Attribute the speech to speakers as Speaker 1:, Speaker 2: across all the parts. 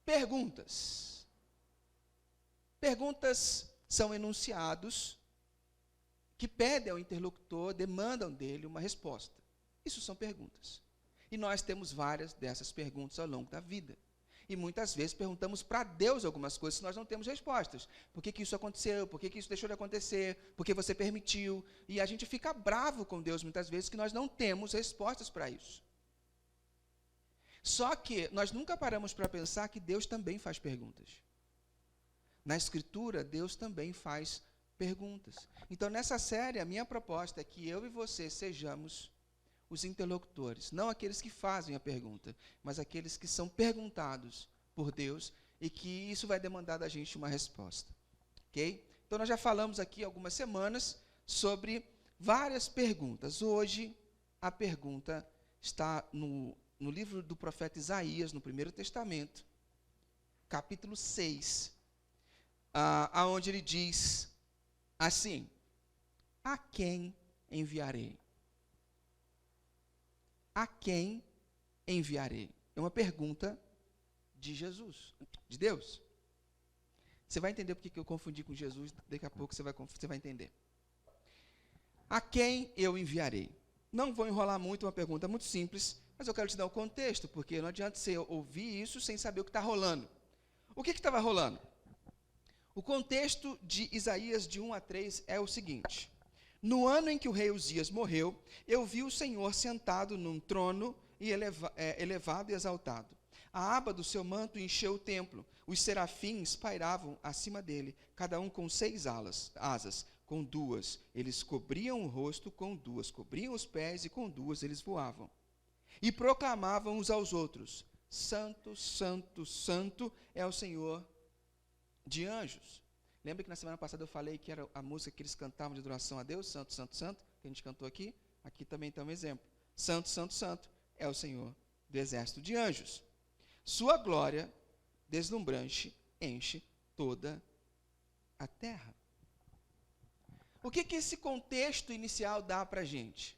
Speaker 1: perguntas. Perguntas são enunciados que pedem ao interlocutor, demandam dele uma resposta. Isso são perguntas. E nós temos várias dessas perguntas ao longo da vida. E muitas vezes perguntamos para Deus algumas coisas que nós não temos respostas. Por que isso aconteceu? Por que isso deixou de acontecer? Por que você permitiu? E a gente fica bravo com Deus muitas vezes que nós não temos respostas para isso. Só que nós nunca paramos para pensar que Deus também faz perguntas. Na Escritura, Deus também faz perguntas. Então, nessa série, a minha proposta é que eu e você sejamos os interlocutores, não aqueles que fazem a pergunta, mas aqueles que são perguntados por Deus e que isso vai demandar da gente uma resposta. Ok? Então, nós já falamos aqui algumas semanas sobre várias perguntas. Hoje, a pergunta está no livro do profeta Isaías, no Primeiro Testamento, capítulo 6, aonde ele diz assim: a quem enviarei? A quem enviarei? É uma pergunta de Jesus, de Deus. Você vai entender porque que eu confundi com Jesus, daqui a pouco você vai entender. A quem eu enviarei? Não vou enrolar muito, uma pergunta muito simples, mas eu quero te dar o contexto, porque não adianta você ouvir isso sem saber o que está rolando. O que estava rolando? O contexto de Isaías de 1 a 3 é o seguinte: no ano em que o rei Uzias morreu, eu vi o Senhor sentado num trono e elevado e exaltado. A aba do seu manto encheu o templo. Os serafins pairavam acima dele, cada um com 6 asas. Com 2 eles cobriam o rosto, com 2 cobriam os pés e com 2 eles voavam. E proclamavam uns aos outros: Santo, Santo, Santo é o Senhor de anjos. Lembra que na semana passada eu falei que era a música que eles cantavam de adoração a Deus? Santo, Santo, Santo, que a gente cantou aqui. Aqui também tem um exemplo. Santo, Santo, Santo é o Senhor do exército de anjos. Sua glória deslumbrante enche toda a terra. O que esse contexto inicial dá para a gente?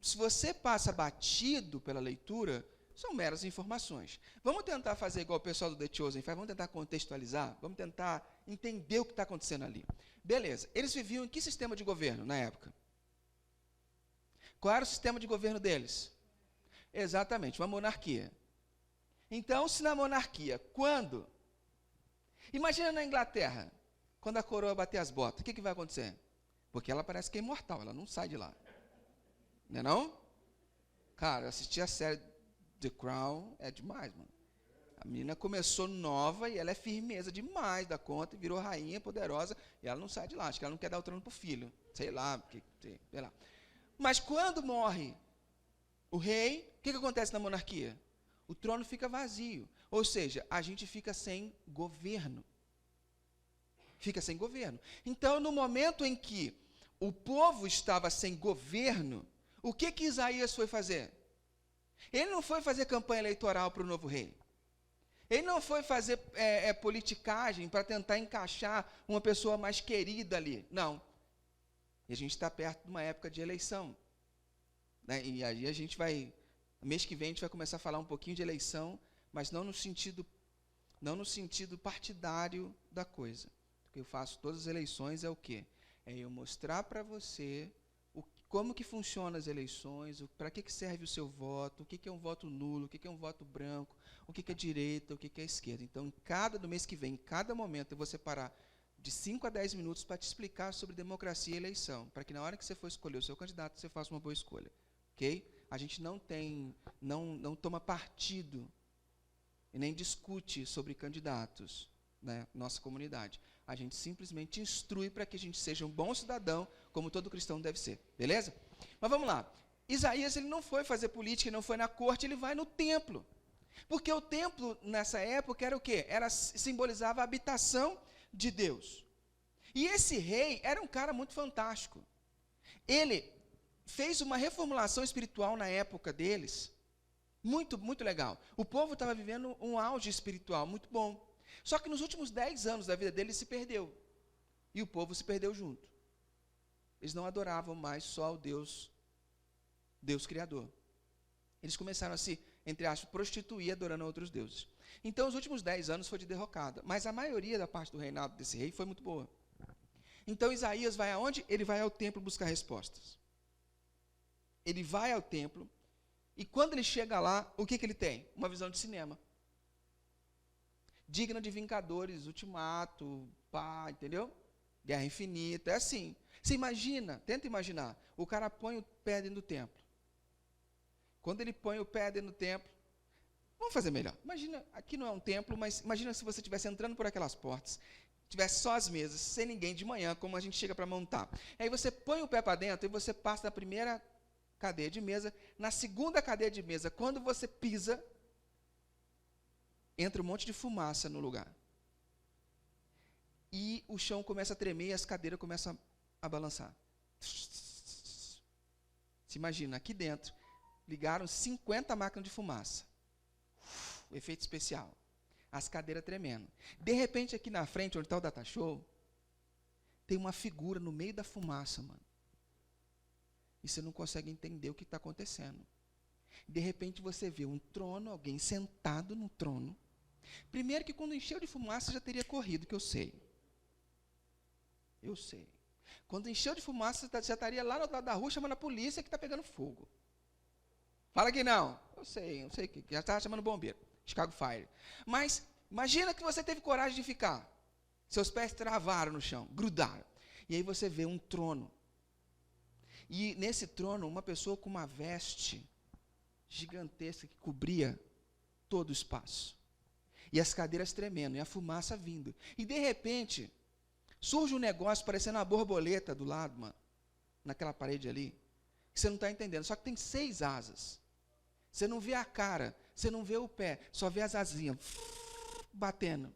Speaker 1: Se você passa batido pela leitura, são meras informações. Vamos tentar fazer igual o pessoal do The Chosen faz, vamos tentar contextualizar, vamos tentar entender o que está acontecendo ali. Beleza, eles viviam em que sistema de governo na época? Qual era o sistema de governo deles? Exatamente, uma monarquia. Então, se na monarquia, quando? Imagina na Inglaterra, quando a coroa bater as botas, o que vai acontecer? Porque ela parece que é imortal, ela não sai de lá. Não é não? Cara, eu assisti a série The Crown, é demais, mano. A menina começou nova e ela é firmeza demais da conta, virou rainha poderosa e ela não sai de lá. Acho que ela não quer dar o trono pro filho. Sei lá. Mas quando morre o rei, o que acontece na monarquia? O trono fica vazio. Ou seja, a gente fica sem governo. Fica sem governo. Então, no momento em que o povo estava sem governo, o que Isaías foi fazer? Ele não foi fazer campanha eleitoral para o novo rei. Ele não foi fazer politicagem para tentar encaixar uma pessoa mais querida ali. Não. E a gente está perto de uma época de eleição. Né? E aí a gente vai, mês que vem a gente vai começar a falar um pouquinho de eleição, mas não no sentido partidário da coisa. O que eu faço todas as eleições é o quê? É eu mostrar para você como que funcionam as eleições, para que serve o seu voto, o que é um voto nulo, o que é um voto branco, o que é direita, o que é esquerda. Então, no mês que vem, em cada momento, eu vou separar de 5 a 10 minutos para te explicar sobre democracia e eleição, para que na hora que você for escolher o seu candidato, você faça uma boa escolha. Ok? A gente não toma partido e nem discute sobre candidatos na nossa comunidade. A gente simplesmente instrui para que a gente seja um bom cidadão, como todo cristão deve ser. Beleza? Mas vamos lá. Isaías ele não foi fazer política, ele não foi na corte, ele vai no templo. Porque o templo, nessa época, era o quê? Simbolizava a habitação de Deus. E esse rei era um cara muito fantástico. Ele fez uma reformulação espiritual na época deles, muito, muito legal. O povo estava vivendo um auge espiritual muito bom. Só que nos últimos 10 anos da vida dele, se perdeu. E o povo se perdeu junto. Eles não adoravam mais só o Deus Criador. Eles começaram a se, entre aspas, prostituir adorando a outros deuses. Então, os últimos 10 anos foi de derrocada, mas a maioria da parte do reinado desse rei foi muito boa. Então, Isaías vai aonde? Ele vai ao templo buscar respostas. Ele vai ao templo, e quando ele chega lá, o que ele tem? Uma visão de cinema. Digna de Vingadores, Ultimato, pá, entendeu? Guerra Infinita, é assim. Você imagina, tenta imaginar, o cara põe o pé dentro do templo. Quando ele põe o pé dentro do templo, vamos fazer melhor. Imagina, aqui não é um templo, mas imagina se você estivesse entrando por aquelas portas, tivesse só as mesas, sem ninguém de manhã, como a gente chega para montar. Aí você põe o pé para dentro e você passa na primeira cadeia de mesa, na segunda cadeia de mesa, quando você pisa, entra um monte de fumaça no lugar. E o chão começa a tremer e as cadeiras começam a balançar. Se imagina, aqui dentro, ligaram 50 máquinas de fumaça. Efeito especial. As cadeiras tremendo. De repente, aqui na frente, onde está o Data Show, tem uma figura no meio da fumaça, mano. E você não consegue entender o que está acontecendo. De repente, você vê um trono, alguém sentado no trono. Primeiro que quando encheu de fumaça, já teria corrido, que eu sei. Eu sei. Quando encheu de fumaça, já estaria lá no outro lado da rua, chamando a polícia que está pegando fogo. Fala que não. Eu sei que já estava chamando o bombeiro. Chicago Fire. Mas imagina que você teve coragem de ficar. Seus pés travaram no chão, grudaram. E aí você vê um trono. E nesse trono, uma pessoa com uma veste gigantesca que cobria todo o espaço. E as cadeiras tremendo, e a fumaça vindo. E de repente, surge um negócio parecendo uma borboleta do lado, mano, naquela parede ali, que você não está entendendo. Só que tem 6 asas. Você não vê a cara, você não vê o pé, só vê as asinhas batendo.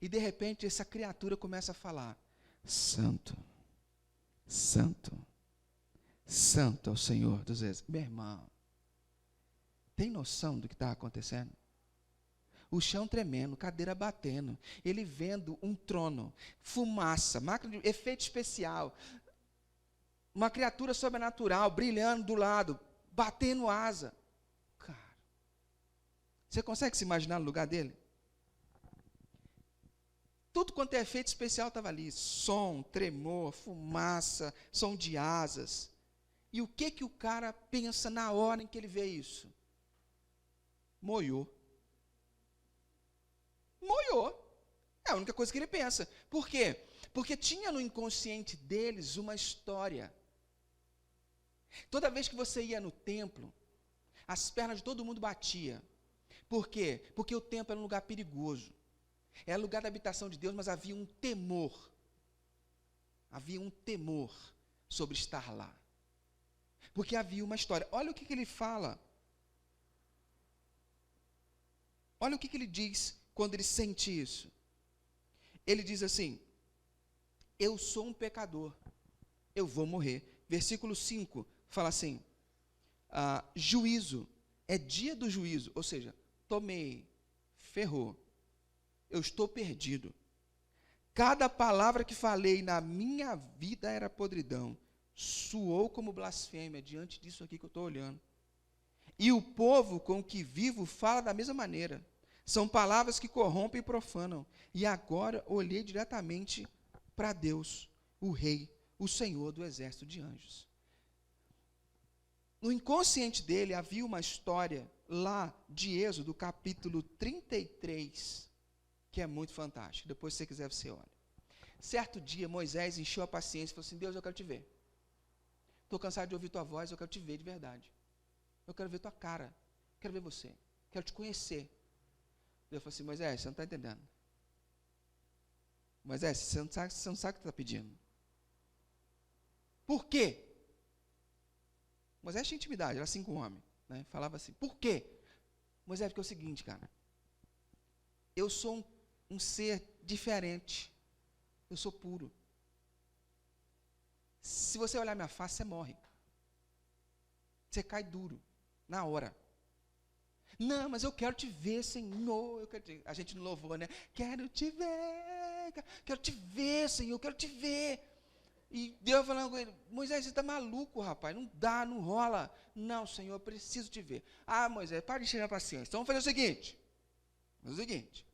Speaker 1: E de repente essa criatura começa a falar: Santo, Santo, Santo é o Senhor dos Exércitos. Meu irmão, tem noção do que está acontecendo? O chão tremendo, cadeira batendo, ele vendo um trono, fumaça, máquina de efeito especial, uma criatura sobrenatural brilhando do lado, batendo asa. Cara, você consegue se imaginar no lugar dele? Tudo quanto é efeito especial estava ali, som, tremor, fumaça, som de asas. E o que o cara pensa na hora em que ele vê isso? Moiou. É a única coisa que ele pensa. Por quê? Porque tinha no inconsciente deles uma história. Toda vez que você ia no templo, as pernas de todo mundo batiam. Por quê? Porque o templo era um lugar perigoso. Era lugar da habitação de Deus, mas havia um temor. Havia um temor sobre estar lá. Porque havia uma história. Olha o que ele fala. Olha o que ele diz quando ele sente isso. Ele diz assim: eu sou um pecador, eu vou morrer. Versículo 5 fala assim: juízo, é dia do juízo, ou seja, tomei, ferrou, eu estou perdido. Cada palavra que falei na minha vida era podridão, soou como blasfêmia diante disso aqui que eu estou olhando. E o povo com que vivo fala da mesma maneira. São palavras que corrompem e profanam. E agora olhei diretamente para Deus, o Rei, o Senhor do exército de anjos. No inconsciente dele havia uma história lá de Êxodo, capítulo 33, que é muito fantástica. Depois, se você quiser, você olha. Certo dia, Moisés encheu a paciência e falou assim: Deus, eu quero te ver. Estou cansado de ouvir tua voz, eu quero te ver de verdade. Eu quero ver tua cara, quero ver você, quero te conhecer. Deus falou assim: Moisés, você não está entendendo. Moisés, você não sabe o que você está pedindo. Por quê? Moisés tinha intimidade, era assim com o homem. Né? Falava assim: por quê? Moisés, porque é o seguinte, cara. Eu sou um ser diferente. Eu sou puro. Se você olhar minha face, você morre. Você cai duro, na hora. Não, mas eu quero te ver, Senhor. A gente não louvou, né? Quero te ver, quero te ver, Senhor, quero te ver. E Deus falando com ele: Moisés, você está maluco, rapaz, não dá, não rola. Não, Senhor, eu preciso te ver. Moisés, para de encher a paciência. Então vamos fazer o seguinte: É o seguinte,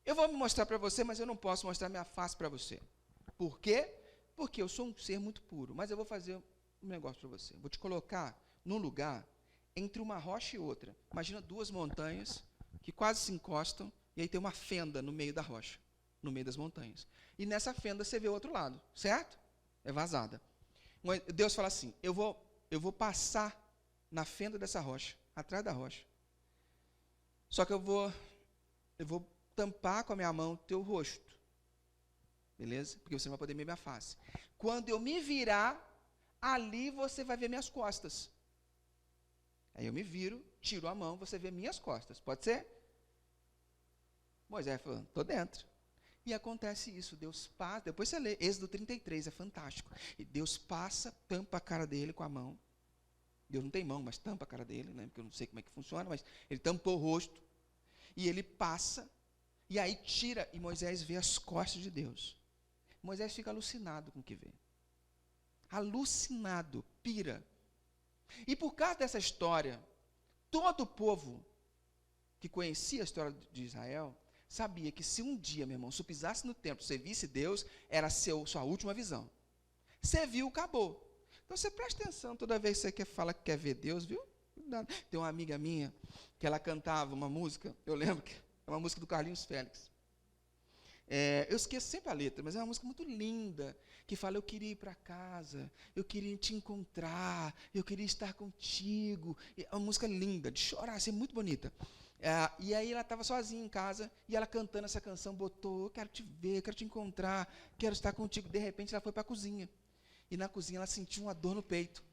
Speaker 1: eu vou me mostrar para você, mas eu não posso mostrar minha face para você. Por quê? Porque eu sou um ser muito puro, mas eu vou fazer um negócio para você. Vou te colocar num lugar entre uma rocha e outra. Imagina duas montanhas que quase se encostam, e aí tem uma fenda no meio da rocha, no meio das montanhas. E nessa fenda você vê o outro lado, certo? É vazada. Deus fala assim, eu vou passar na fenda dessa rocha, atrás da rocha. Só que eu vou tampar com a minha mão o teu rosto. Beleza? Porque você não vai poder ver minha face. Quando eu me virar, ali você vai ver minhas costas. Aí eu me viro, tiro a mão, você vê minhas costas. Pode ser? Moisés falou, estou dentro. E acontece isso, Deus passa, depois você lê, Êxodo 33, é fantástico. E Deus passa, tampa a cara dele com a mão. Deus não tem mão, mas tampa a cara dele, né? Porque eu não sei como é que funciona, mas ele tampou o rosto. E ele passa, e aí tira, e Moisés vê as costas de Deus. Moisés fica alucinado com o que vê. Alucinado, pira. E por causa dessa história, todo o povo que conhecia a história de Israel, sabia que se um dia, meu irmão, você pisasse no templo, você visse Deus, era sua última visão. Você viu, acabou. Então você presta atenção toda vez que você fala que quer ver Deus, viu? Tem uma amiga minha, que ela cantava uma música, eu lembro que é uma música do Carlinhos Félix. Eu esqueço sempre a letra, mas é uma música muito linda, que fala, eu queria ir para casa, eu queria te encontrar, eu queria estar contigo. É uma música linda, de chorar, assim, muito bonita. E aí ela estava sozinha em casa, e ela cantando essa canção, botou, eu quero te ver, eu quero te encontrar, quero estar contigo. De repente ela foi para a cozinha, e na cozinha ela sentiu uma dor no peito.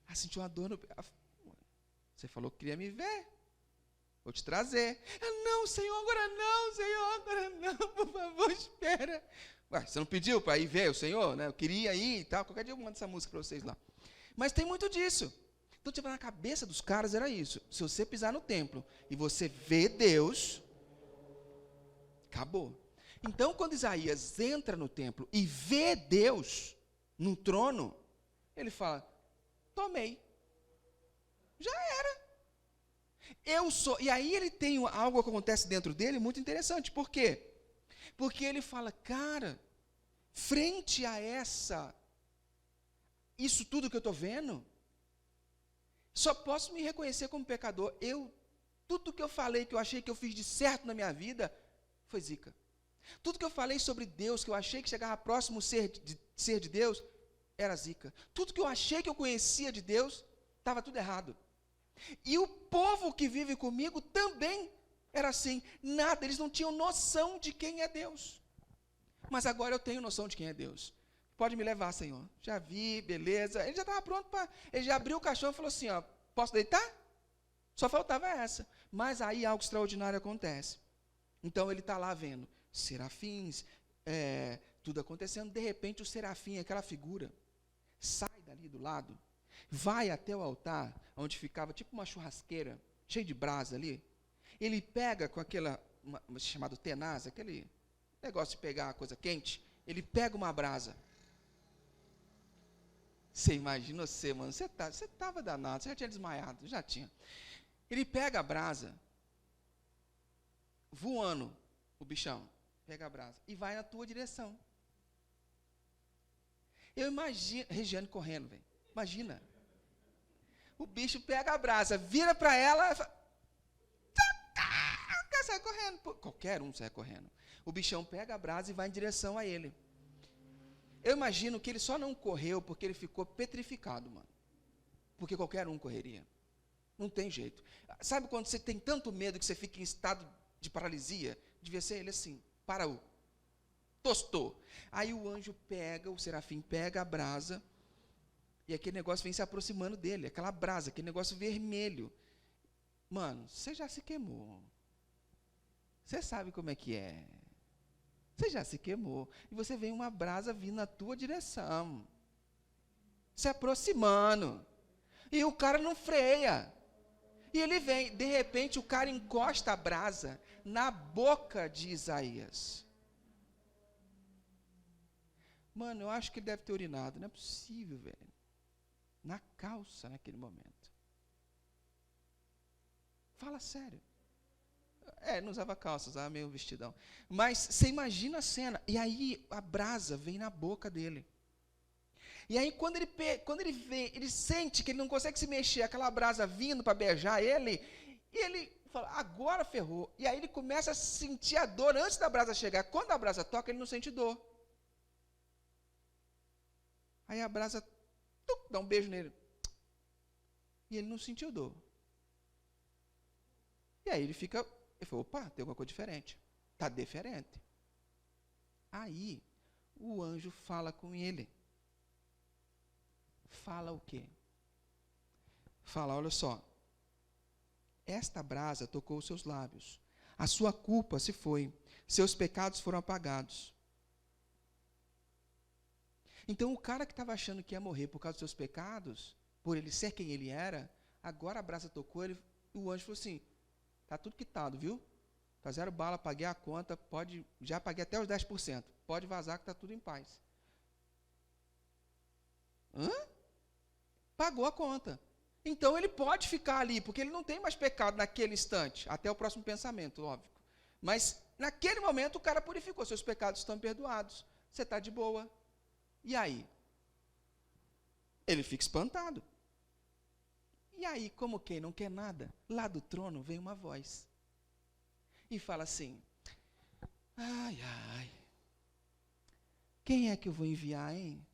Speaker 1: Ela sentiu uma dor no peito. Você falou que queria me ver, vou te trazer. Não, Senhor, agora não, por favor, espera. Ué, você não pediu para ir ver o Senhor, né? Eu queria ir e tal, qualquer dia eu mando essa música para vocês lá. Mas tem muito disso. Então, tipo, na cabeça dos caras era isso. Se você pisar no templo e você vê Deus, acabou. Então, quando Isaías entra no templo e vê Deus no trono, ele fala, tomei. Já era. Eu sou. E aí ele tem algo que acontece dentro dele muito interessante. Por quê? Porque ele fala, cara, frente a isso tudo que eu estou vendo, só posso me reconhecer como pecador. Tudo que eu falei, que eu achei que eu fiz de certo na minha vida, foi zica. Tudo que eu falei sobre Deus, que eu achei que chegava próximo ser de Deus, era zica. Tudo que eu achei que eu conhecia de Deus, estava tudo errado. E o povo que vive comigo também era assim. Nada, eles não tinham noção de quem é Deus. Mas agora eu tenho noção de quem é Deus. Pode me levar, Senhor. Já vi, beleza. Ele já estava pronto para... Ele já abriu o caixão e falou assim, ó, posso deitar? Só faltava essa. Mas aí algo extraordinário acontece. Então ele está lá vendo serafins, tudo acontecendo. De repente o serafim, aquela figura, sai dali do lado, vai até o altar, onde ficava tipo uma churrasqueira, cheia de brasa ali. Ele pega com chamado tenaz, aquele negócio de pegar a coisa quente, ele pega uma brasa. Você imagina você, mano, você estava danado, você já tinha desmaiado, já tinha. Ele pega a brasa, voando, o bichão, pega a brasa, e vai na tua direção. Eu imagino, Regiane correndo, velho, imagina. O bicho pega a brasa, vira para ela, sai correndo. Qualquer um sai correndo. O bichão pega a brasa e vai em direção a ele. Eu imagino que ele só não correu porque ele ficou petrificado, mano. Porque qualquer um correria. Não tem jeito. Sabe quando você tem tanto medo que você fica em estado de paralisia? Devia ser ele assim, parou. Tostou. Aí o anjo pega, o serafim pega a brasa, e aquele negócio vem se aproximando dele, aquela brasa, aquele negócio vermelho. Mano, você já se queimou. Você sabe como é que é. Você já se queimou. E você vê uma brasa vindo na tua direção. Se aproximando. E o cara não freia. E ele vem. De repente, o cara encosta a brasa na boca de Isaías. Mano, eu acho que ele deve ter urinado. Não é possível, velho. Na calça, naquele momento. Fala sério. Não usava calça, usava meio vestidão. Mas você imagina a cena. E aí a brasa vem na boca dele. E aí quando ele vê, ele sente que ele não consegue se mexer, aquela brasa vindo para beijar ele, e ele fala, agora ferrou. E aí ele começa a sentir a dor antes da brasa chegar. Quando a brasa toca, ele não sente dor. Aí a brasa dá um beijo nele. E ele não sentiu dor. E aí ele falou, opa, tem alguma coisa diferente. Está diferente. Aí o anjo fala com ele. Fala o quê? Fala, olha só. Esta brasa tocou os seus lábios. A sua culpa se foi. Seus pecados foram apagados. Então, o cara que estava achando que ia morrer por causa dos seus pecados, por ele ser quem ele era, agora a brasa tocou, o anjo falou assim, está tudo quitado, viu? Está 0 bala, paguei a conta, já paguei até os 10%. Pode vazar que está tudo em paz. Pagou a conta. Então, ele pode ficar ali, porque ele não tem mais pecado naquele instante, até o próximo pensamento, óbvio. Mas, naquele momento, o cara purificou, seus pecados estão perdoados, você está de boa. E aí? Ele fica espantado. E aí, como quem não quer nada, lá do trono vem uma voz. E fala assim, ai, quem é que eu vou enviar, hein?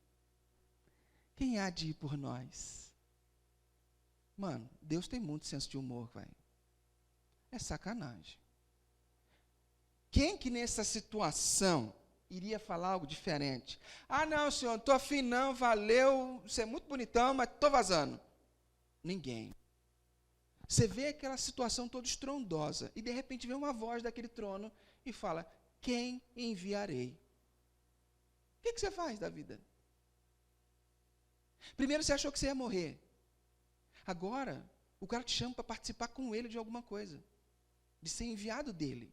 Speaker 1: Quem há de ir por nós? Mano, Deus tem muito senso de humor, velho. É sacanagem. Quem que nessa situação iria falar algo diferente? Ah, não, senhor, não estou afim não, valeu, você é muito bonitão, mas estou vazando. Ninguém. Você vê aquela situação toda estrondosa, e de repente vem uma voz daquele trono e fala, quem enviarei? O que você faz da vida? Primeiro você achou que você ia morrer. Agora, o cara te chama para participar com ele de alguma coisa, de ser enviado dele.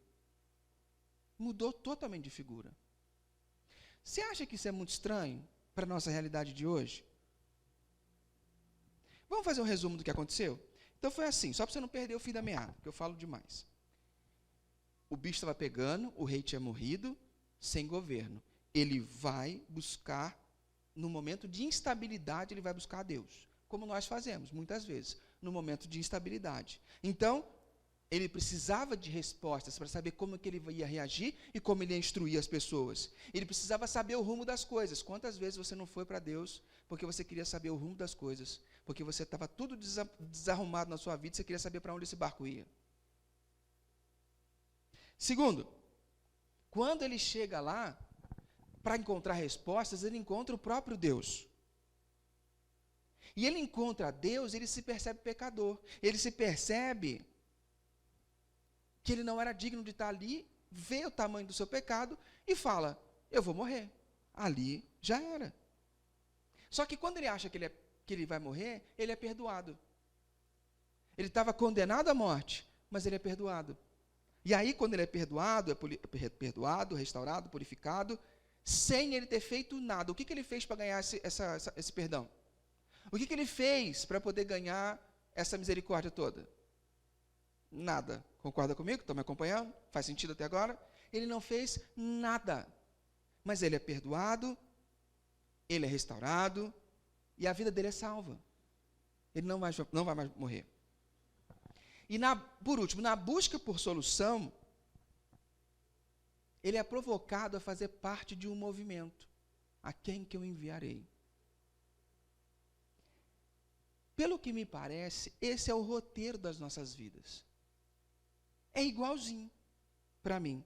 Speaker 1: Mudou totalmente de figura. Você acha que isso é muito estranho para a nossa realidade de hoje? Vamos fazer um resumo do que aconteceu? Então foi assim, só para você não perder o fio da meada, porque eu falo demais. O bicho estava pegando, o rei tinha morrido, sem governo. Ele vai buscar, no momento de instabilidade, ele vai buscar a Deus. Como nós fazemos, muitas vezes, no momento de instabilidade. Então, ele precisava de respostas para saber como que ele ia reagir e como ele ia instruir as pessoas. Ele precisava saber o rumo das coisas. Quantas vezes você não foi para Deus porque você queria saber o rumo das coisas? Porque você estava tudo desarrumado na sua vida e você queria saber para onde esse barco ia. Segundo, quando ele chega lá, para encontrar respostas, ele encontra o próprio Deus. E ele encontra a Deus, ele se percebe pecador. Ele se percebe que ele não era digno de estar ali, vê o tamanho do seu pecado e fala, eu vou morrer. Ali já era. Só que quando ele acha que ele vai morrer, ele é perdoado. Ele estava condenado à morte, mas ele é perdoado. E aí, quando ele é perdoado, restaurado, purificado, sem ele ter feito nada. O que ele fez para ganhar esse perdão? O que ele fez para poder ganhar essa misericórdia toda? Nada. Concorda comigo? Estão me acompanhando? Faz sentido até agora? Ele não fez nada. Mas ele é perdoado, ele é restaurado, e a vida dele é salva. Ele não vai mais morrer. E, por último, na busca por solução, ele é provocado a fazer parte de um movimento. A quem que eu enviarei? Pelo que me parece, esse é o roteiro das nossas vidas. É igualzinho para mim.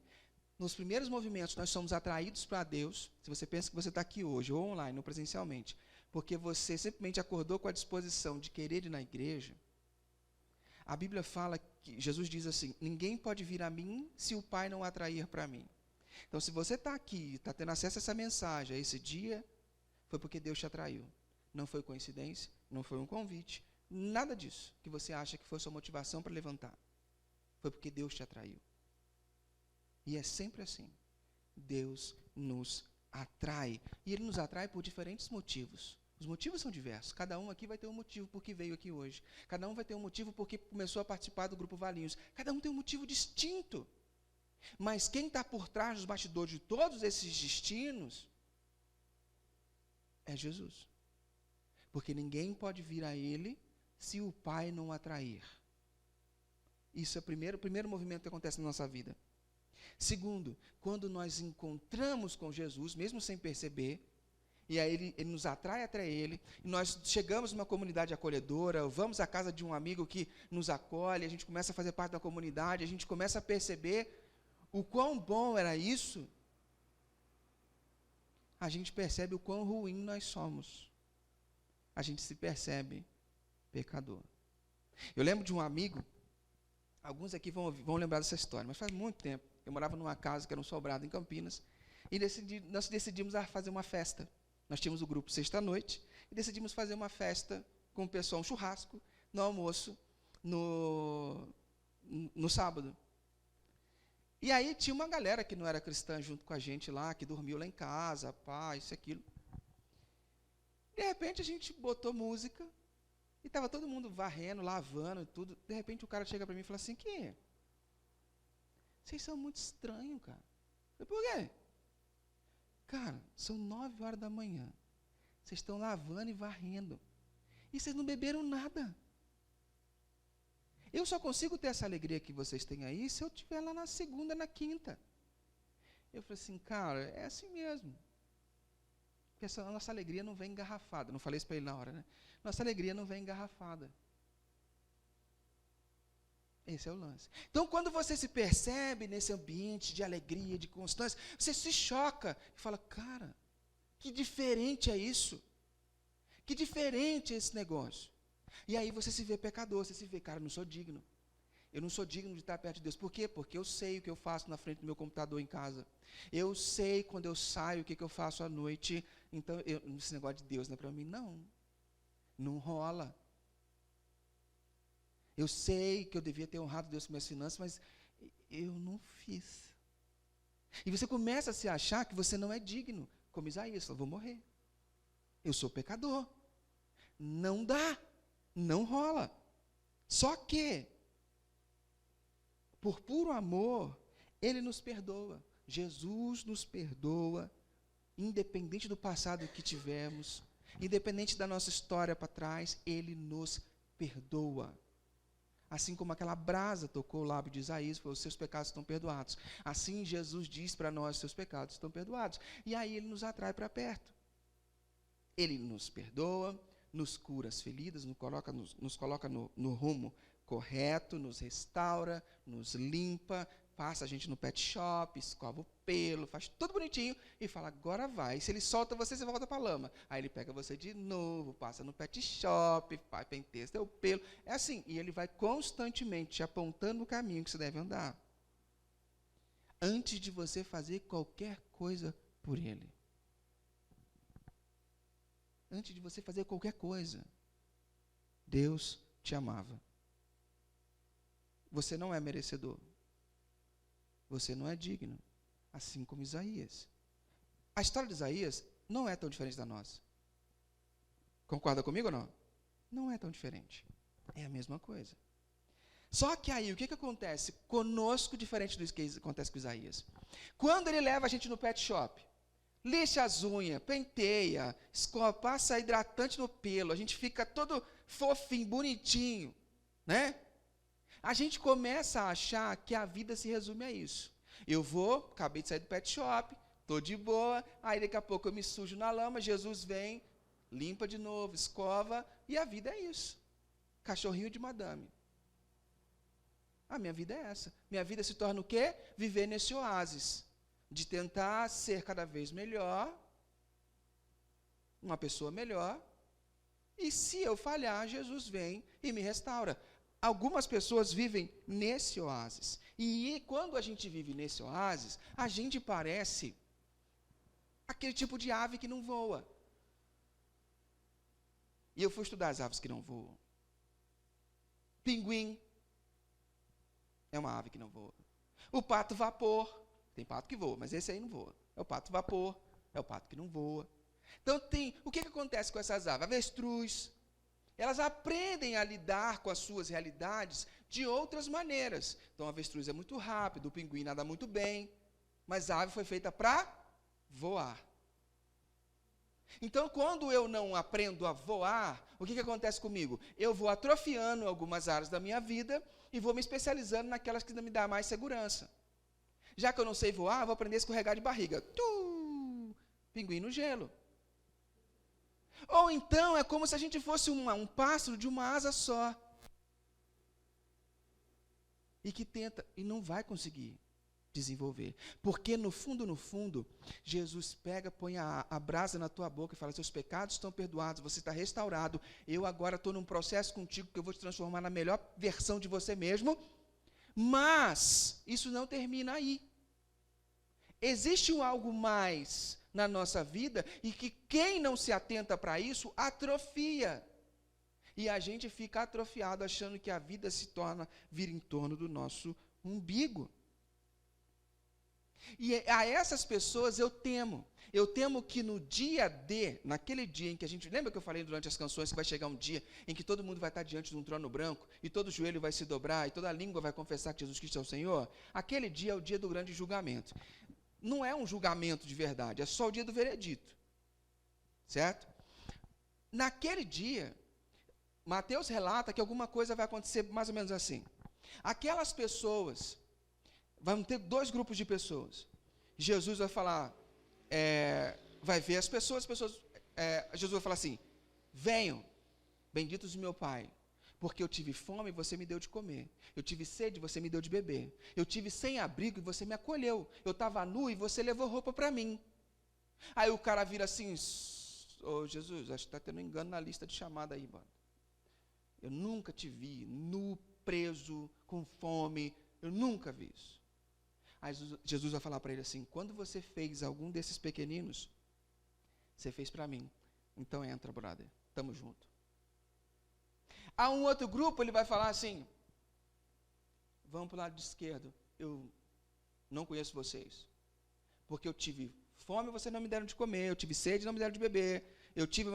Speaker 1: Nos primeiros movimentos, nós somos atraídos para Deus. Se você pensa que você está aqui hoje, ou online, ou presencialmente, porque você simplesmente acordou com a disposição de querer ir na igreja, a Bíblia fala que Jesus diz assim, ninguém pode vir a mim se o Pai não atrair para mim. Então, se você está aqui, está tendo acesso a essa mensagem, a esse dia, foi porque Deus te atraiu. Não foi coincidência, não foi um convite, nada disso que você acha que foi sua motivação para levantar. Foi porque Deus te atraiu. E é sempre assim. Deus nos atrai. E Ele nos atrai por diferentes motivos. Os motivos são diversos. Cada um aqui vai ter um motivo por que veio aqui hoje. Cada um vai ter um motivo porque começou a participar do Grupo Valinhos. Cada um tem um motivo distinto. Mas quem está por trás dos bastidores de todos esses destinos é Jesus. Porque ninguém pode vir a Ele se o Pai não atrair. Isso é o primeiro movimento que acontece na nossa vida. Segundo, quando nós encontramos com Jesus, mesmo sem perceber, e aí ele nos atrai até Ele, e nós chegamos numa comunidade acolhedora, vamos à casa de um amigo que nos acolhe, a gente começa a fazer parte da comunidade, a gente começa a perceber o quão bom era isso, a gente percebe o quão ruim nós somos. A gente se percebe pecador. Eu lembro de um amigo, alguns aqui vão lembrar dessa história, mas faz muito tempo. Eu morava numa casa que era um sobrado em Campinas, e nós decidimos fazer uma festa. Nós tínhamos o grupo sexta-noite, e decidimos fazer uma festa com o pessoal, um churrasco, no almoço, no sábado. E aí tinha uma galera que não era cristã junto com a gente lá, que dormiu lá em casa, pá, isso e aquilo. De repente a gente botou música, e estava todo mundo varrendo, lavando e tudo. De repente o cara chega para mim e fala assim, que? Vocês são muito estranhos, cara. Eu falei, por quê? Cara, são 9 horas da manhã. Vocês estão lavando e varrendo. E vocês não beberam nada. Eu só consigo ter essa alegria que vocês têm aí se eu estiver lá na segunda, na quinta. Eu falei assim, cara, é assim mesmo. Porque a nossa alegria não vem engarrafada. Não falei isso para ele na hora, né? Nossa alegria não vem engarrafada. Esse é o lance. Então, quando você se percebe nesse ambiente de alegria, de constância, você se choca e fala, cara, que diferente é isso. Que diferente é esse negócio. E aí você se vê pecador, você se vê, cara, eu não sou digno. Eu não sou digno de estar perto de Deus. Por quê? Porque eu sei o que eu faço na frente do meu computador em casa. Eu sei quando eu saio o que eu faço à noite. Então, esse negócio de Deus não é para mim, não. Não rola. Eu sei que eu devia ter honrado Deus com minhas finanças, mas eu não fiz. E você começa a se achar que você não é digno. Como Isaías, eu vou morrer. Eu sou pecador. Não dá. Não rola. Só que, por puro amor, Ele nos perdoa. Jesus nos perdoa, independente do passado que tivemos, independente da nossa história para trás, Ele nos perdoa. Assim como aquela brasa tocou o lábio de Isaías, falou, os seus pecados estão perdoados. Assim Jesus diz para nós, seus pecados estão perdoados. E aí Ele nos atrai para perto. Ele nos perdoa, nos cura as feridas, nos coloca no rumo correto, nos restaura, nos limpa, passa a gente no pet shop, escova o pelo, faz tudo bonitinho e fala, agora vai. E se ele solta você, você volta para a lama. Aí ele pega você de novo, passa no pet shop, penteia seu pelo. É assim, e ele vai constantemente apontando o caminho que você deve andar. Antes de você fazer qualquer coisa por ele. Antes de você fazer qualquer coisa, Deus te amava. Você não é merecedor. Você não é digno, assim como Isaías. A história de Isaías não é tão diferente da nossa. Concorda comigo ou não? Não é tão diferente. É a mesma coisa. Só que aí, o que acontece conosco diferente do que acontece com Isaías? Quando ele leva a gente no pet shop, lixa as unhas, penteia, escova, passa hidratante no pelo, a gente fica todo fofinho, bonitinho, né? A gente começa a achar que a vida se resume a isso. Eu acabei de sair do pet shop, estou de boa, aí daqui a pouco eu me sujo na lama, Jesus vem, limpa de novo, escova, e a vida é isso. Cachorrinho de madame. A minha vida é essa. Minha vida se torna o quê? Viver nesse oásis. De tentar ser cada vez melhor, uma pessoa melhor, e se eu falhar, Jesus vem e me restaura. Algumas pessoas vivem nesse oásis, e quando a gente vive nesse oásis, a gente parece aquele tipo de ave que não voa. E eu fui estudar as aves que não voam. Pinguim é uma ave que não voa. O pato-vapor, tem pato que voa, mas esse aí não voa. É o pato-vapor, é o pato que não voa. Então, o que acontece com essas aves? Avestruz, elas aprendem a lidar com as suas realidades de outras maneiras. Então, a avestruz é muito rápido, o pinguim nada muito bem, mas a ave foi feita para voar. Então, quando eu não aprendo a voar, o que acontece comigo? Eu vou atrofiando algumas áreas da minha vida e vou me especializando naquelas que me dão mais segurança. Já que eu não sei voar, vou aprender a escorregar de barriga. Pinguim no gelo. Ou então, é como se a gente fosse um pássaro de uma asa só. E que tenta, e não vai conseguir desenvolver. Porque no fundo, Jesus pega, põe a brasa na tua boca e fala, seus pecados estão perdoados, você está restaurado, eu agora estou num processo contigo que eu vou te transformar na melhor versão de você mesmo, mas isso não termina aí. Existe algo mais na nossa vida e que quem não se atenta para isso, atrofia. E a gente fica atrofiado achando que a vida vira em torno do nosso umbigo. E a essas pessoas eu temo. Eu temo que naquele dia em que a gente... Lembra que eu falei durante as canções que vai chegar um dia em que todo mundo vai estar diante de um trono branco e todo joelho vai se dobrar e toda língua vai confessar que Jesus Cristo é o Senhor? Aquele dia é o dia do grande julgamento. Não é um julgamento de verdade, é só o dia do veredito. Certo? Naquele dia, Mateus relata que alguma coisa vai acontecer mais ou menos assim. Aquelas pessoas... Vamos ter dois grupos de pessoas. Jesus vai falar, vai ver as pessoas, Jesus vai falar assim, venham, benditos de meu Pai, porque eu tive fome e você me deu de comer, eu tive sede e você me deu de beber, eu tive sem abrigo e você me acolheu, eu estava nu e você levou roupa para mim. Aí o cara vira assim, Jesus, acho que está tendo um engano na lista de chamada aí, mano. Eu nunca te vi nu, preso, com fome, eu nunca vi isso. Aí Jesus vai falar para ele assim, quando você fez algum desses pequeninos, você fez para mim. Então entra, brother, tamo junto. A um outro grupo, ele vai falar assim, vamos para o lado esquerdo, eu não conheço vocês, porque eu tive fome e vocês não me deram de comer, eu tive sede e não me deram de beber, eu tive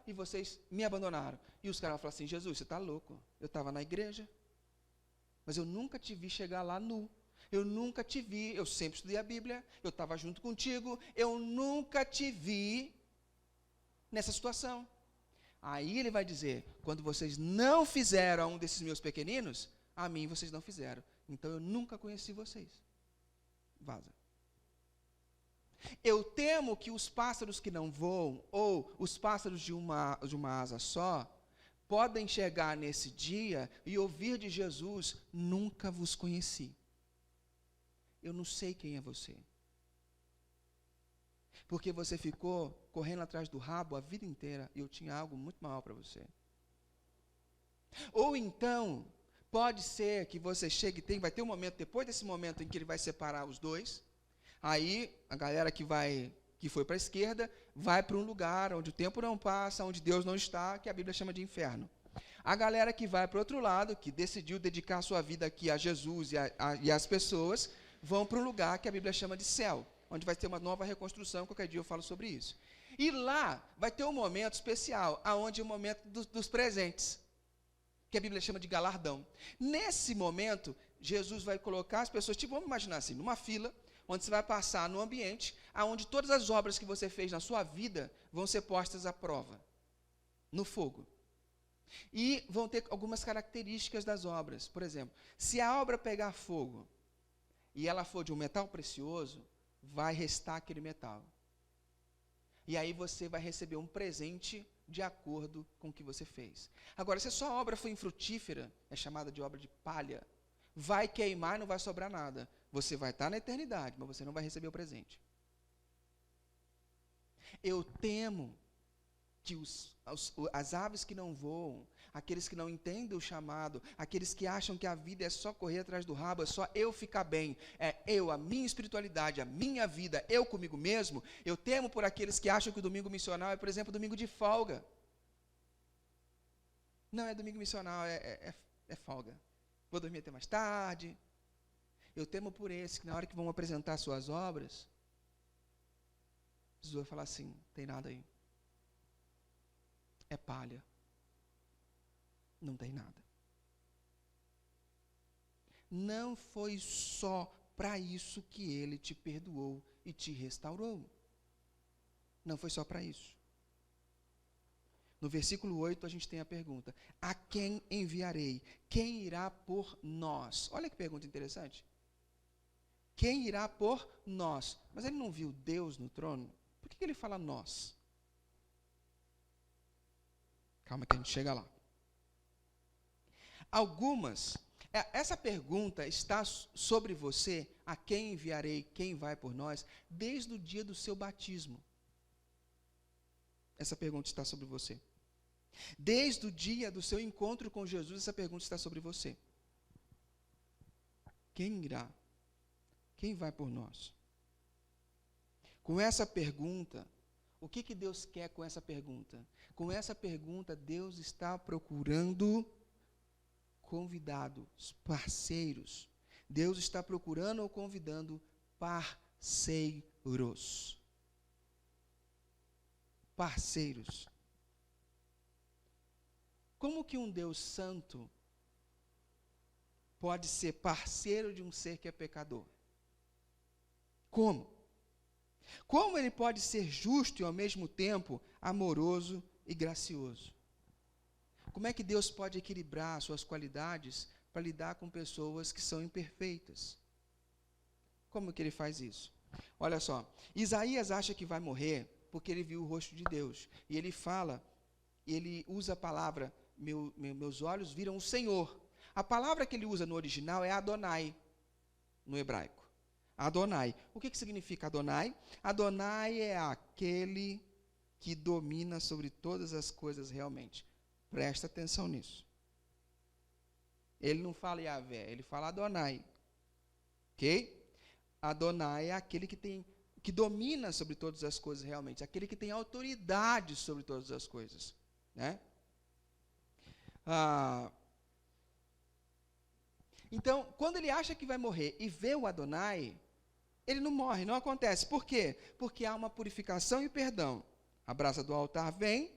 Speaker 1: e vocês me abandonaram. E os caras vão falar assim, Jesus, você está louco, eu estava na igreja, mas eu nunca te vi chegar lá nu. Eu nunca te vi, eu sempre estudei a Bíblia, eu estava junto contigo, eu nunca te vi nessa situação. Aí ele vai dizer, quando vocês não fizeram a um desses meus pequeninos, a mim vocês não fizeram. Então eu nunca conheci vocês. Vaza. Eu temo que os pássaros que não voam, ou os pássaros de uma asa só, podem chegar nesse dia e ouvir de Jesus, nunca vos conheci. Eu não sei quem é você. Porque você ficou correndo atrás do rabo a vida inteira e eu tinha algo muito maior para você. Ou então, pode ser que você chegue, vai ter um momento, depois desse momento em que ele vai separar os dois, aí a galera que foi para a esquerda, vai para um lugar onde o tempo não passa, onde Deus não está, que a Bíblia chama de inferno. A galera que vai para o outro lado, que decidiu dedicar sua vida aqui a Jesus e às pessoas, vão para um lugar que a Bíblia chama de céu, onde vai ter uma nova reconstrução, qualquer dia eu falo sobre isso. E lá vai ter um momento especial, onde é o momento dos presentes, que a Bíblia chama de galardão. Nesse momento, Jesus vai colocar as pessoas, vamos imaginar assim, numa fila, onde você vai passar num ambiente, onde todas as obras que você fez na sua vida vão ser postas à prova, no fogo. E vão ter algumas características das obras. Por exemplo, se a obra pegar fogo, e ela for de um metal precioso, vai restar aquele metal. E aí você vai receber um presente de acordo com o que você fez. Agora, se a sua obra for infrutífera, é chamada de obra de palha, vai queimar e não vai sobrar nada. Você vai estar na eternidade, mas você não vai receber o presente. Eu temo que as aves que não voam, aqueles que não entendem o chamado, aqueles que acham que a vida é só correr atrás do rabo, é só eu ficar bem, a minha espiritualidade, a minha vida, eu comigo mesmo, eu temo por aqueles que acham que o domingo missional é, por exemplo, domingo de folga. Não é domingo missional, é folga. Vou dormir até mais tarde. Eu temo por esses que na hora que vão apresentar suas obras, Jesus vai falar assim, tem nada aí. É palha. Não tem nada. Não foi só para isso que ele te perdoou e te restaurou. Não foi só para isso. No versículo 8 a gente tem a pergunta: a quem enviarei? Quem irá por nós? Olha que pergunta interessante. Quem irá por nós? Mas ele não viu Deus no trono? Por que ele fala nós? Calma que a gente chega lá. Essa pergunta está sobre você, a quem enviarei, quem vai por nós, desde o dia do seu batismo. Essa pergunta está sobre você. Desde o dia do seu encontro com Jesus, essa pergunta está sobre você. Quem irá? Quem vai por nós? Com essa pergunta, o que Deus quer com essa pergunta? Com essa pergunta, Deus está procurando convidados, parceiros. Deus está procurando ou convidando parceiros. Parceiros. Como que um Deus santo pode ser parceiro de um ser que é pecador? Como? Como ele pode ser justo e ao mesmo tempo amoroso e gracioso? Como é que Deus pode equilibrar suas qualidades para lidar com pessoas que são imperfeitas? Como que ele faz isso? Olha só, Isaías acha que vai morrer porque ele viu o rosto de Deus. E ele fala, ele usa a palavra, meus olhos viram o Senhor. A palavra que ele usa no original é Adonai, no hebraico. Adonai. O que significa Adonai? Adonai é aquele que domina sobre todas as coisas realmente. Presta atenção nisso. Ele não fala Yahvé, ele fala Adonai. Ok? Adonai é aquele que domina sobre todas as coisas realmente, aquele que tem autoridade sobre todas as coisas, né? Então, quando ele acha que vai morrer e vê o Adonai, ele não morre, não acontece. Por quê? Porque há uma purificação e perdão. A brasa do altar vem.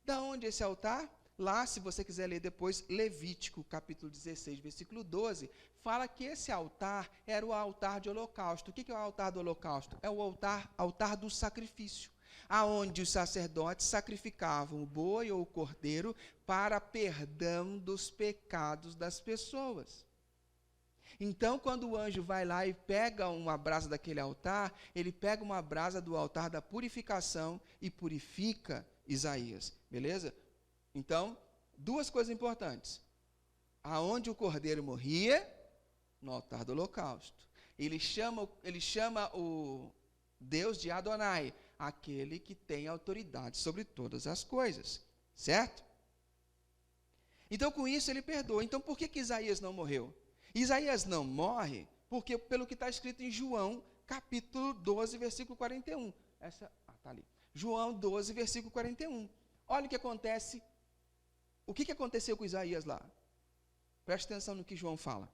Speaker 1: Da onde esse altar? Lá, se você quiser ler depois, Levítico, capítulo 16, versículo 12, fala que esse altar era o altar de holocausto. O que é o altar do holocausto? É o altar do sacrifício, aonde os sacerdotes sacrificavam o boi ou o cordeiro para perdão dos pecados das pessoas. Então, quando o anjo vai lá e pega uma brasa daquele altar, ele pega uma brasa do altar da purificação e purifica Isaías, beleza? Então, duas coisas importantes. Aonde o cordeiro morria, no altar do holocausto. Ele chama o Deus de Adonai, aquele que tem autoridade sobre todas as coisas, certo? Então, com isso, ele perdoa. Então, por que Isaías não morreu? Isaías não morre porque, pelo que está escrito em João, capítulo 12, versículo 41. Está ali. João 12, versículo 41. Olha o que acontece. O que aconteceu com Isaías lá? Preste atenção no que João fala.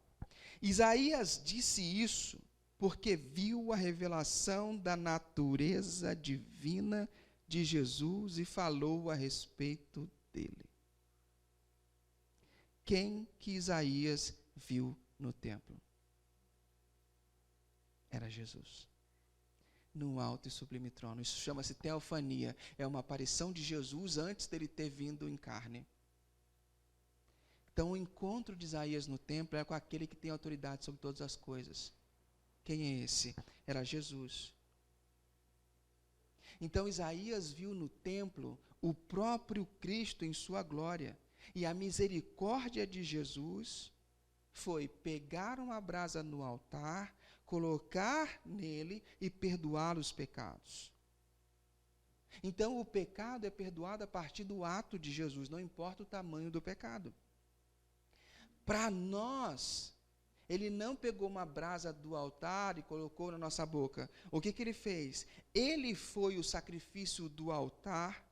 Speaker 1: Isaías disse isso porque viu a revelação da natureza divina de Jesus e falou a respeito dele. Quem que Isaías viu no templo? Era Jesus. No alto e sublime trono. Isso chama-se teofania. É uma aparição de Jesus antes dele ter vindo em carne. Então, o encontro de Isaías no templo é com aquele que tem autoridade sobre todas as coisas. Quem é esse? Era Jesus. Então, Isaías viu no templo o próprio Cristo em sua glória. E a misericórdia de Jesus foi pegar uma brasa no altar, colocar nele e perdoar os pecados. Então, o pecado é perdoado a partir do ato de Jesus, não importa o tamanho do pecado. Para nós, ele não pegou uma brasa do altar e colocou na nossa boca. O que ele fez? Ele foi o sacrifício do altar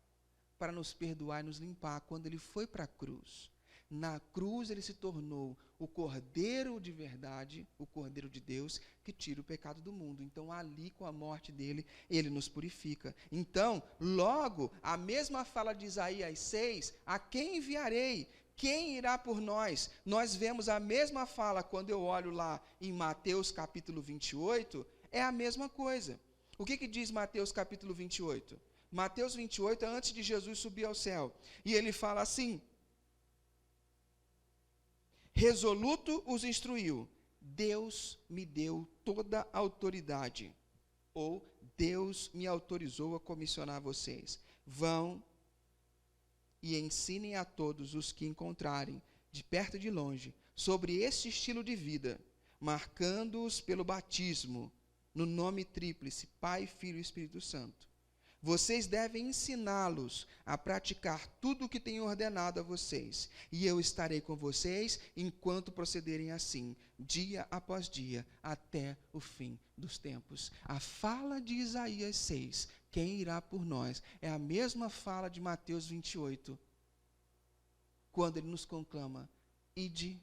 Speaker 1: para nos perdoar e nos limpar quando ele foi para a cruz. Na cruz ele se tornou o Cordeiro de verdade, o Cordeiro de Deus, que tira o pecado do mundo. Então, ali, com a morte dele, ele nos purifica. Então, logo, a mesma fala de Isaías 6, a quem enviarei? Quem irá por nós? Nós vemos a mesma fala quando eu olho lá em Mateus capítulo 28, é a mesma coisa. O que diz Mateus capítulo 28? Mateus 28 é antes de Jesus subir ao céu. E ele fala assim: resoluto os instruiu, Deus me deu toda a autoridade, ou Deus me autorizou a comissionar vocês. Vão e ensinem a todos os que encontrarem, de perto e de longe, sobre este estilo de vida, marcando-os pelo batismo, no nome tríplice, Pai, Filho e Espírito Santo. Vocês devem ensiná-los a praticar tudo o que tenho ordenado a vocês, e eu estarei com vocês enquanto procederem assim, dia após dia, até o fim dos tempos. A fala de Isaías 6, quem irá por nós, é a mesma fala de Mateus 28, quando ele nos conclama: ide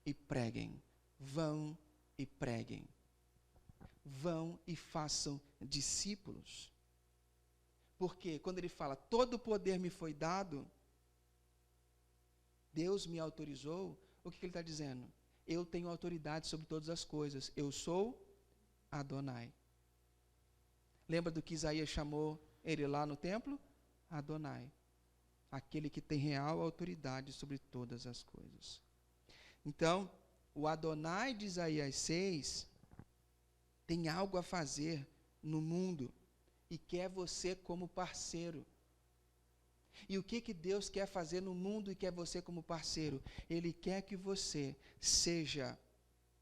Speaker 1: e preguem, vão e preguem, vão e façam discípulos. Porque quando ele fala, todo o poder me foi dado, Deus me autorizou, o que ele está dizendo? Eu tenho autoridade sobre todas as coisas, eu sou Adonai. Lembra do que Isaías chamou ele lá no templo? Adonai, aquele que tem real autoridade sobre todas as coisas. Então, o Adonai de Isaías 6 tem algo a fazer no mundo, e quer você como parceiro. E o que Deus quer fazer no mundo e quer você como parceiro? Ele quer que você seja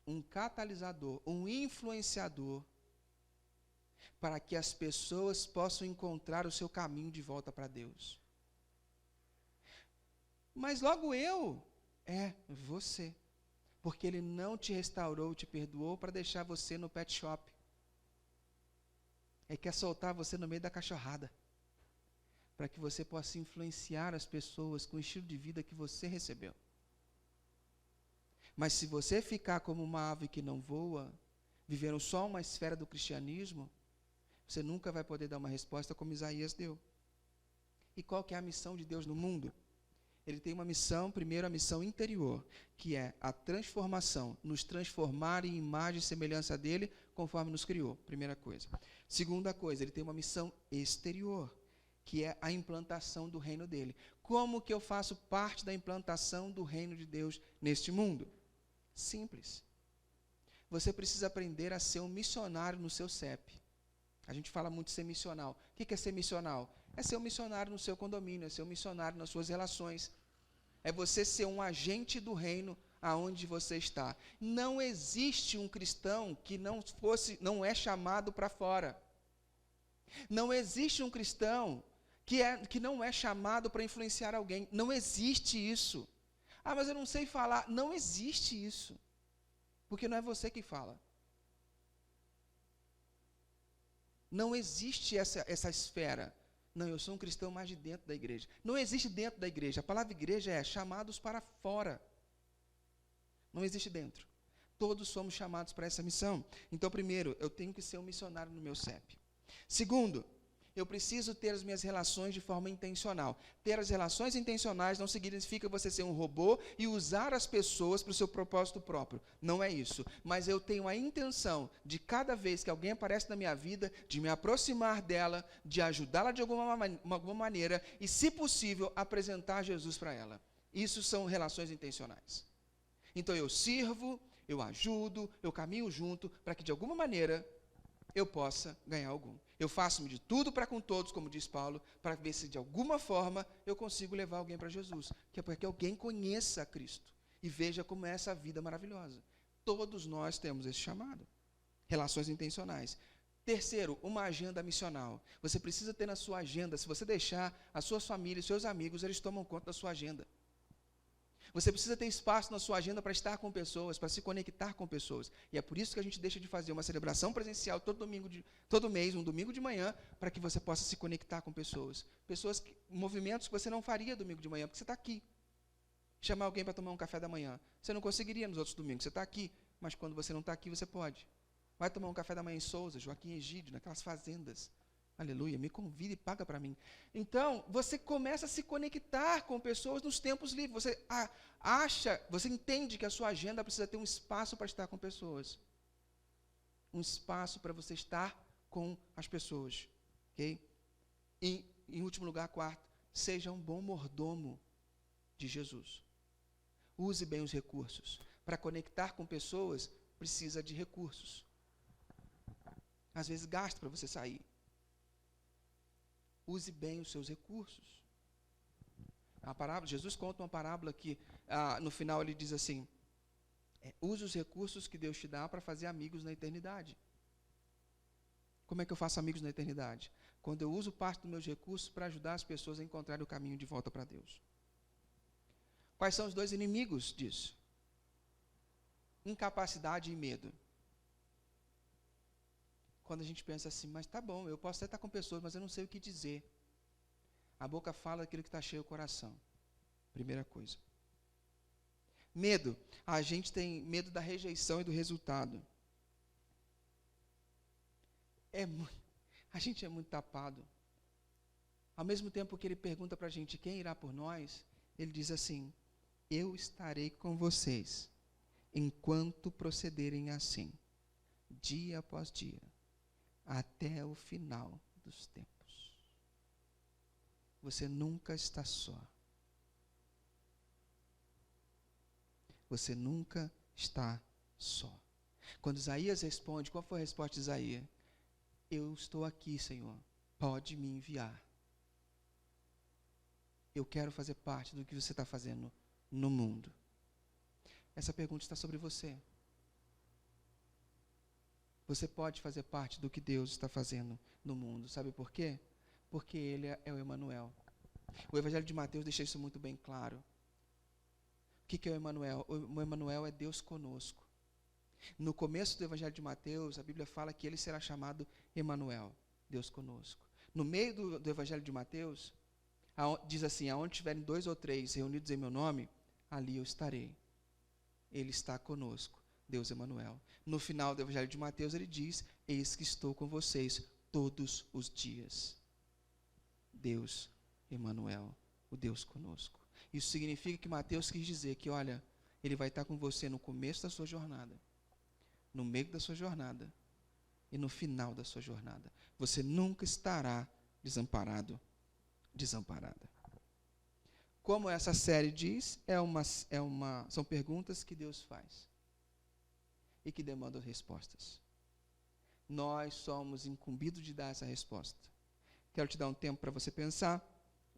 Speaker 1: um catalisador, um influenciador, para que as pessoas possam encontrar o seu caminho de volta para Deus. Mas logo você. Porque Ele não te restaurou, te perdoou para deixar você no pet shop. Ele quer soltar você no meio da cachorrada, para que você possa influenciar as pessoas com o estilo de vida que você recebeu. Mas se você ficar como uma ave que não voa, vivendo só uma esfera do cristianismo, você nunca vai poder dar uma resposta como Isaías deu. E qual que é a missão de Deus no mundo? Ele tem uma missão, primeiro a missão interior, que é a transformação, nos transformar em imagem e semelhança dele, conforme nos criou, primeira coisa. Segunda coisa, ele tem uma missão exterior, que é a implantação do reino dele. Como que eu faço parte da implantação do reino de Deus neste mundo? Simples. Você precisa aprender a ser um missionário no seu CEP. A gente fala muito de ser missional. O que é ser missional? É ser um missionário no seu condomínio, é ser um missionário nas suas relações. É você ser um agente do reino aonde você está. Não existe um cristão que não é chamado para fora. Não existe um cristão que não é chamado para influenciar alguém. Não existe isso. Ah, mas eu não sei falar. Não existe isso. Porque não é você que fala. Não existe essa esfera. Não, eu sou um cristão mais de dentro da igreja. Não existe dentro da igreja. A palavra igreja é chamados para fora. Não existe dentro. Todos somos chamados para essa missão. Então, primeiro, eu tenho que ser um missionário no meu CEP. Segundo, eu preciso ter as minhas relações de forma intencional. Ter as relações intencionais não significa você ser um robô e usar as pessoas para o seu propósito próprio. Não é isso. Mas eu tenho a intenção de, cada vez que alguém aparece na minha vida, de me aproximar dela, de ajudá-la de alguma maneira e, se possível, apresentar Jesus para ela. Isso são relações intencionais. Então eu sirvo, eu ajudo, eu caminho junto para que, de alguma maneira, eu possa ganhar algum. Eu faço-me de tudo para com todos, como diz Paulo, para ver se de alguma forma eu consigo levar alguém para Jesus. Que é para que alguém conheça a Cristo e veja como é essa vida maravilhosa. Todos nós temos esse chamado. Relações intencionais. Terceiro, uma agenda missional. Você precisa ter na sua agenda, se você deixar, a sua família, os seus amigos, eles tomam conta da sua agenda. Você precisa ter espaço na sua agenda para estar com pessoas, para se conectar com pessoas. E é por isso que a gente deixa de fazer uma celebração presencial todo mês, um domingo de manhã, para que você possa se conectar com pessoas. Movimentos que você não faria domingo de manhã, porque você está aqui. chamar alguém para tomar um café da manhã. Você não conseguiria nos outros domingos, você está aqui, mas quando você não está aqui, você pode. Vai tomar um café da manhã em Souza, Joaquim Egídio, naquelas fazendas. Aleluia, me convida e paga para mim. Então, você começa a se conectar com pessoas nos tempos livres. Você você entende que a sua agenda precisa ter um espaço para estar com pessoas. Um espaço para você estar com as pessoas. Ok? E, em último lugar, quarto, seja um bom mordomo de Jesus. Use bem os recursos. Para conectar com pessoas, precisa de recursos. Às vezes gasta para você sair. Use bem os seus recursos. Jesus conta uma parábola que, no final, ele diz assim, use os recursos que Deus te dá para fazer amigos na eternidade. Como é que eu faço amigos na eternidade? Quando eu uso parte dos meus recursos para ajudar as pessoas a encontrar o caminho de volta para Deus. Quais são os dois inimigos disso? Incapacidade e medo. Quando a gente pensa assim, mas tá bom, eu posso até estar com pessoas, mas eu não sei o que dizer. A boca fala daquilo que está cheio o coração. Primeira coisa. Medo. A gente tem medo da rejeição e do resultado. A gente é muito tapado. Ao mesmo tempo que ele pergunta para a gente quem irá por nós, ele diz assim, eu estarei com vocês enquanto procederem assim, dia após dia, até o final dos tempos. Você nunca está só. Você nunca está só. Quando Isaías responde, qual foi a resposta de Isaías? Eu estou aqui, Senhor, pode me enviar. Eu quero fazer parte do que você está fazendo no mundo. Essa pergunta está sobre você. Você pode fazer parte do que Deus está fazendo no mundo. Sabe por quê? Porque Ele é o Emanuel. O Evangelho de Mateus deixa isso muito bem claro. O que é o Emanuel? O Emanuel é Deus conosco. No começo do Evangelho de Mateus, a Bíblia fala que ele será chamado Emanuel, Deus conosco. No meio do Evangelho de Mateus, diz assim, aonde tiverem 2 ou 3 reunidos em meu nome, ali eu estarei. Ele está conosco, Deus Emanuel. No final do Evangelho de Mateus, ele diz, eis que estou com vocês todos os dias. Deus Emanuel, o Deus conosco. Isso significa que Mateus quis dizer que, olha, ele vai estar com você no começo da sua jornada, no meio da sua jornada e no final da sua jornada. Você nunca estará desamparado, desamparada. Como essa série diz, são perguntas que Deus faz e que demandam respostas. Nós somos incumbidos de dar essa resposta. Quero te dar um tempo para você pensar,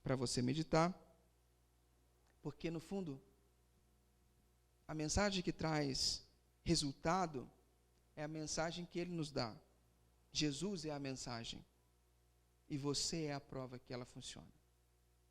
Speaker 1: para você meditar, porque no fundo, a mensagem que traz resultado é a mensagem que Ele nos dá. Jesus é a mensagem. E você é a prova que ela funciona.